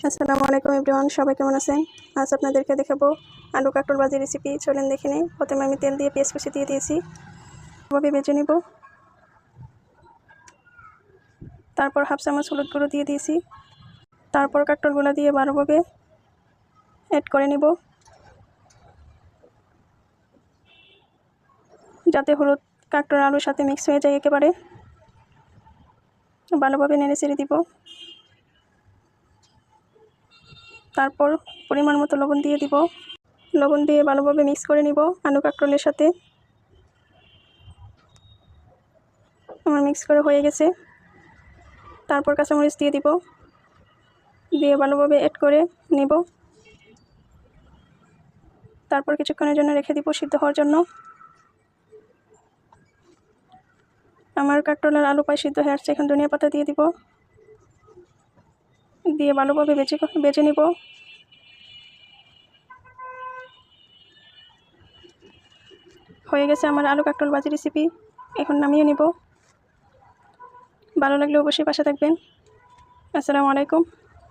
আসসালামু আলাইকুম এভরিওয়ান, সবাই কেমন আছেন? আজ আপনাদেরকে দেখাবো আলু কাটল ভাজি রেসিপি। চলেন দেখে নিই। প্রথমে আমি তেল দিয়ে পেঁয়াজ কুচি দিয়ে দিয়েছি, ভাবে ভেজে নিব। তারপর হাফ চামচ হলুদ গুঁড়ো দিয়ে দিয়েছি। তারপর কাটলগুলো দিয়ে ভালোভাবে অ্যাড করে নিব, যাতে হলুদ কাটল আলুর সাথে মিক্স হয়ে যায়। একেবারে ভালোভাবে নেড়ে চেড়ে দিব। তারপর পরিমাণ মতো লবণ দিয়ে দিব। লবণ দিয়ে ভালোভাবে মিক্স করে নিব আলু কাটলের সাথে। আমার মিক্স করা হয়ে গেছে। তারপর কাঁচামরিচ দিয়ে দিব, দিয়ে ভালোভাবে অ্যাড করে নিব। তারপর কিছুক্ষণের জন্য রেখে দিব সিদ্ধ হওয়ার জন্য। আমার কাটলের আলু প্রায় সিদ্ধ হয়ে আসছে। এখন ধনিয়া পাতা দিয়ে দিব, দিয়ে ভালোভাবে বেজে নিব। হয়ে গেছে আমার আলু কাটল ভাজি রেসিপি। এখন নামিয়ে নিব। ভালো লাগলে অবশ্যই পাশে থাকবেন। আসসালামু আলাইকুম।